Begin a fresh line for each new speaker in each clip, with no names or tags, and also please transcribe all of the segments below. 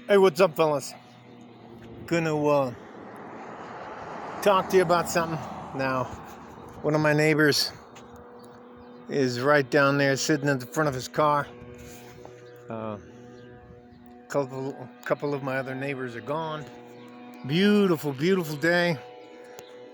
Hey, what's up, fellas? Gonna talk to you about something now. One of my neighbors is right down there sitting in the front of his car. Couple of my other neighbors are gone. Beautiful, beautiful day.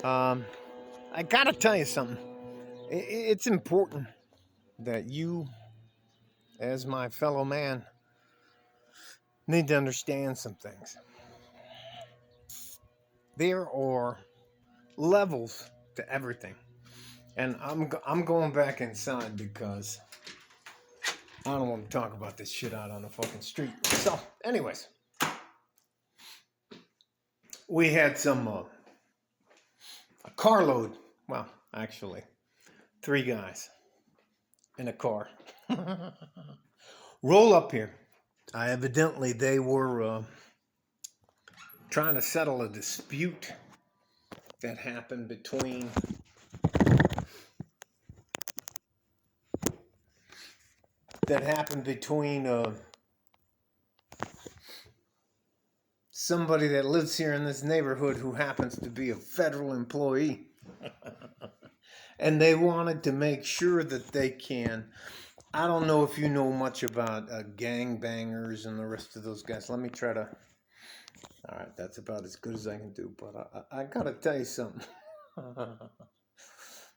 I gotta tell you something. It's important that you, as my fellow man, need to understand some things. There are levels to everything, and I'm going back inside because I don't want to talk about this shit out on the fucking street. So, anyways, we had a carload. Well, actually, 3 guys in a car roll up here. Evidently, they were trying to settle a dispute that happened between somebody that lives here in this neighborhood who happens to be a federal employee. And they wanted to make sure that they can. I don't know if you know much about gangbangers and the rest of those guys. Let me try to. All right, that's about as good as I can do. But I gotta tell you something.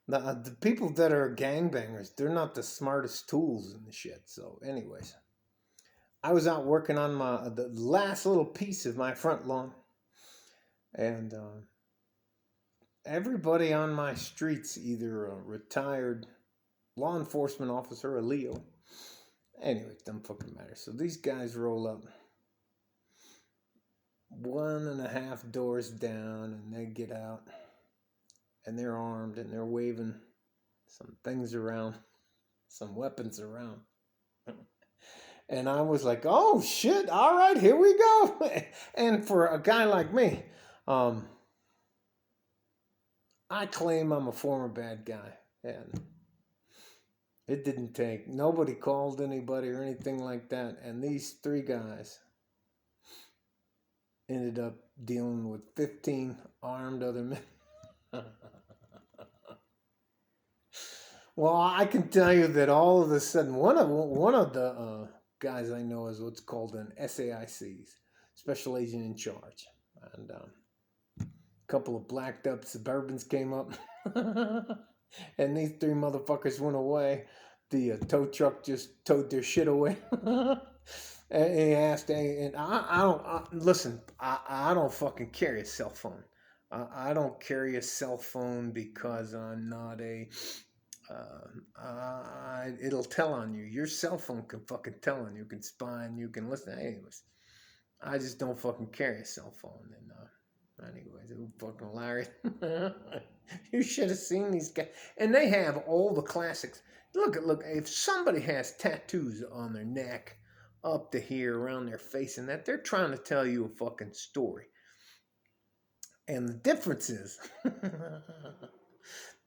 The people that are gangbangers, they're not the smartest tools in the shit. So, anyways, I was out working on the last little piece of my front lawn, and everybody on my street's either a retired law enforcement officer or Leo. Anyway, it doesn't fucking matter. So these guys roll up 1.5 doors down, and they get out, and they're armed, and they're waving some things around, some weapons around. And I was like, oh shit, all right, here we go. And for a guy like me, I claim I'm a former bad guy, and it didn't take, nobody called anybody or anything like that. And these 3 guys ended up dealing with 15 armed other men. Well, I can tell you that all of a sudden, one of the guys I know is what's called an SAICs, Special Agent in Charge. And a couple of blacked up Suburbans came up. And these 3 motherfuckers went away. The tow truck just towed their shit away. And he asked, and I don't, listen, I don't fucking carry a cell phone. I don't carry a cell phone because I'm not a, it'll tell on you. Your cell phone can fucking tell on you. You can spy and you can listen. Anyways, I just don't fucking carry a cell phone. And anyways, it was fucking hilarious. You should have seen these guys. And they have all the classics. Look, if somebody has tattoos on their neck, up to here, around their face, and that, they're trying to tell you a fucking story. And the difference is,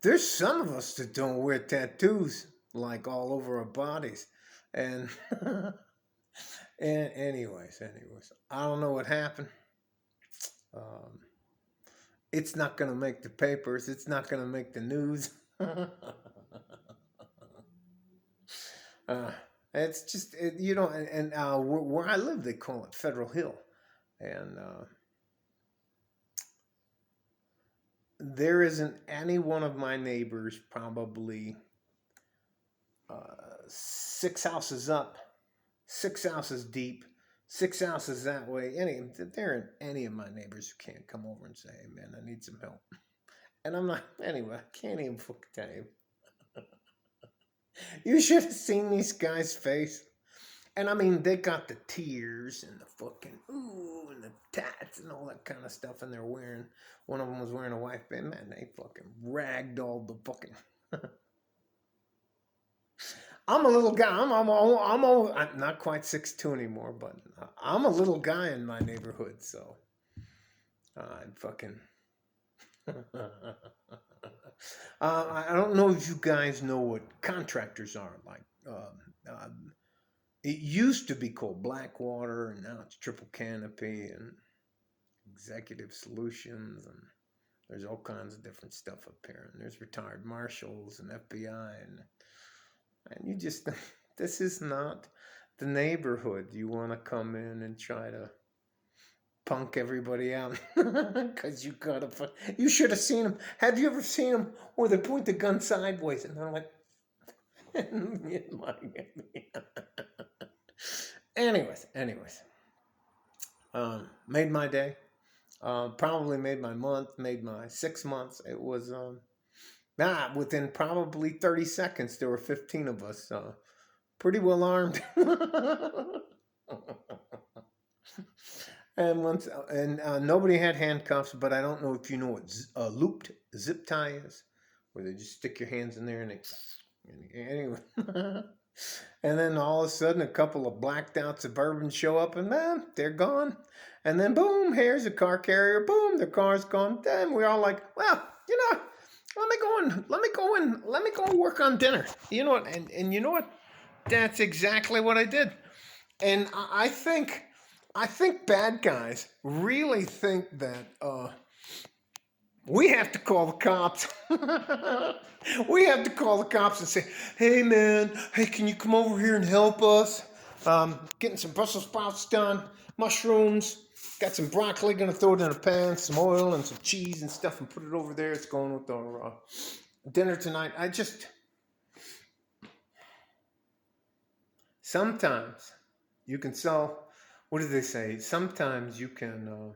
there's some of us that don't wear tattoos like all over our bodies. And and anyways, I don't know what happened. It's not going to make the papers. It's not going to make the news. It's just, you know, and where I live, they call it Federal Hill. And there isn't any one of my neighbors, probably 6 houses up, 6 houses deep, 6 houses that way. There aren't any of my neighbors who can't come over and say, hey, man, I need some help. And I'm not, anyway, I can't even fucking tell you. You should have seen these guys' face. And I mean, they got the tears and the fucking ooh and the tats and all that kind of stuff. And they're wearing, one of them was wearing a wife band. Man, they fucking ragdolled the fucking. I'm a little guy. I'm not quite 6'2" anymore, but I'm a little guy in my neighborhood. So I fucking. I don't know if you guys know what contractors are like. It used to be called Blackwater, and now it's Triple Canopy and Executive Solutions, and there's all kinds of different stuff up here. And there's retired marshals and FBI, and you just this is not the neighborhood you want to come in and try to punk everybody out because you should have seen them. Have you ever seen them where they point the gun sideways and they're like, anyways, made my day. Probably made my month, made my 6 months. It was within probably 30 seconds there were 15 of us, pretty well armed. And nobody had handcuffs, but I don't know if you know what looped zip tie is, where they just stick your hands in there and anyway. And then all of a sudden, a couple of blacked out Suburbans show up, and man, they're gone. And then boom, here's a car carrier. Boom, the car's gone. Then we're all like, well, let me go and work on dinner. You know what? And you know what? That's exactly what I did. And I think bad guys really think that we have to call the cops. We have to call the cops and say, hey man, hey, can you come over here and help us? Getting some Brussels sprouts done, mushrooms, got some broccoli, gonna throw it in a pan, some oil and some cheese and stuff and put it over there. It's going with our dinner tonight. Sometimes you can sell, what do they say? Sometimes you can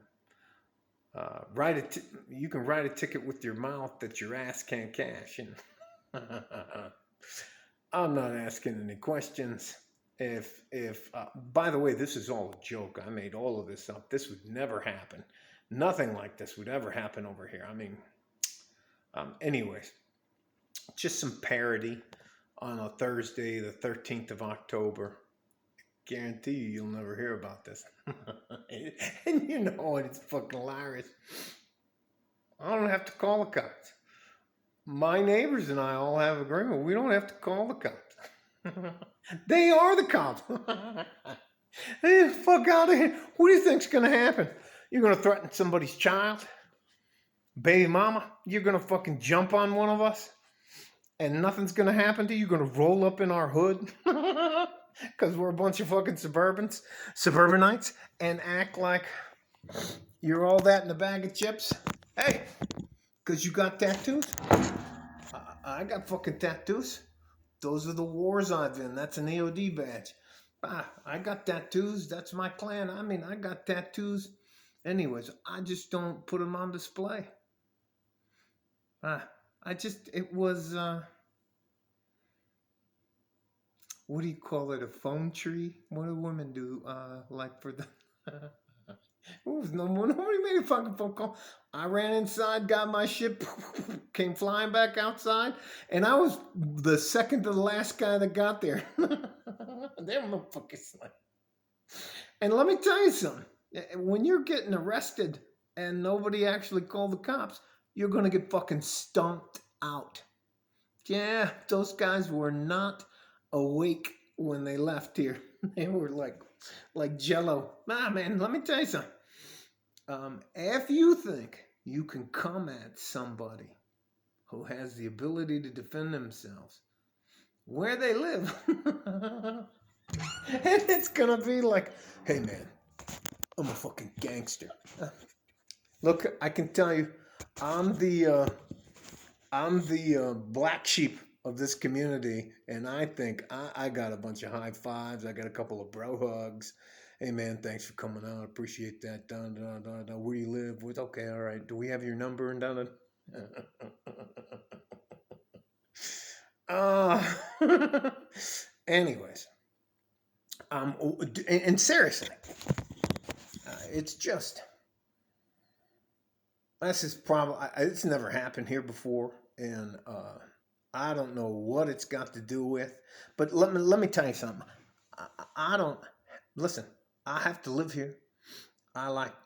you can write a ticket with your mouth that your ass can't cash. And I'm not asking any questions. If by the way, this is all a joke. I made all of this up. This would never happen. Nothing like this would ever happen over here. I mean, anyways, just some parody on a Thursday, the 13th of October. Guarantee you'll never hear about this. And you know what? It's fucking hilarious. I don't have to call the cops. My neighbors and I all have agreement. We don't have to call the cops. They are the cops. Hey, fuck out of here. What do you think's going to happen? You're going to threaten somebody's child? Baby mama? You're going to fucking jump on one of us? And nothing's going to happen to you? You're going to roll up in our hood? Because we're a bunch of fucking suburbanites, and act like you're all that in a bag of chips. Hey, because you got tattoos? I got fucking tattoos. Those are the wars I've in. That's an EOD badge. I got tattoos. That's my clan. I mean, I got tattoos. Anyways, I just don't put them on display. It was... what do you call it? A phone tree? What do women do? Like for the... Nobody made a fucking phone call. I ran inside, got my shit, came flying back outside, and I was the second to the last guy that got there. They're motherfuckers. And let me tell you something. When you're getting arrested and nobody actually called the cops, you're going to get fucking stomped out. Yeah, those guys were not awake when they left here. They were like Jello. Man, let me tell you something. If you think you can come at somebody who has the ability to defend themselves where they live, and it's gonna be like, hey man, I'm a fucking gangster. Look, I can tell you, I'm the black sheep of this community, and I think I got a bunch of high fives. I got a couple of bro hugs. Hey man, thanks for coming out. Appreciate that. Where you live? With okay, all right. Do we have your number and done it? Anyways, and seriously, it's just this is probably it's never happened here before, and I don't know what it's got to do with, but let me tell you something. I don't listen. I have to live here.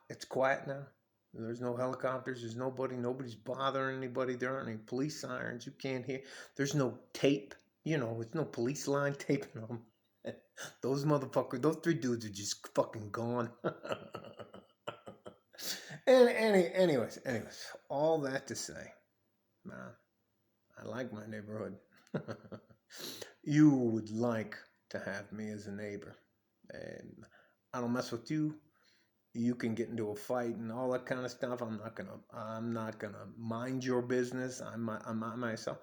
It's quiet now. There's no helicopters. There's nobody. Nobody's bothering anybody. There aren't any police sirens. You can't hear. There's no tape. It's no police line taping them. Those motherfuckers, those three dudes are just fucking gone. Anyways, all that to say, man, I like my neighborhood. You would like to have me as a neighbor, and I don't mess with you. You can get into a fight and all that kind of stuff. I'm not gonna mind your business. I'm not myself.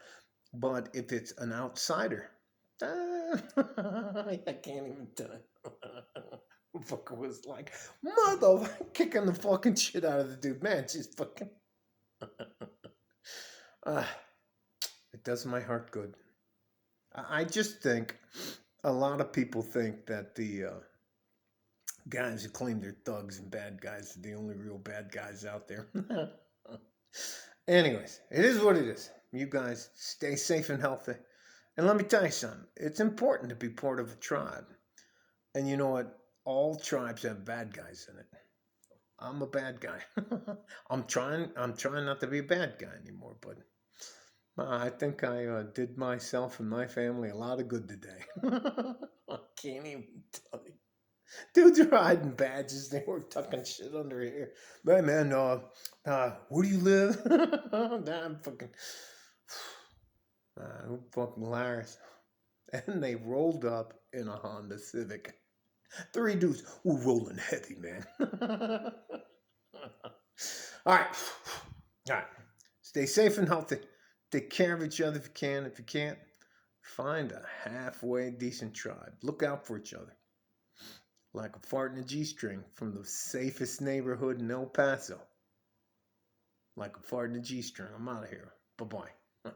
But if it's an outsider, I can't even tell you. Fucker was like, mother, kicking the fucking shit out of the dude. Man, just fucking. Uh, it does my heart good. I just think a lot of people think that the guys who claim they're thugs and bad guys are the only real bad guys out there. Anyways, it is what it is. You guys stay safe and healthy. And let me tell you something. It's important to be part of a tribe. And you know what? All tribes have bad guys in it. I'm a bad guy. I'm trying not to be a bad guy anymore, but I think I did myself and my family a lot of good today. I can't even tell you. Dudes are hiding badges. They were tucking shit under here. Hey man, where do you live? I'm fucking, who fucking liars. And they rolled up in a Honda Civic. Three dudes, we're rolling heavy, man. All right. All right. Stay safe and healthy. Take care of each other if you can. If you can't, find a halfway decent tribe. Look out for each other. Like a fart in a G-string from the safest neighborhood in El Paso. Like a fart in a G-string. I'm out of here. Bye-bye.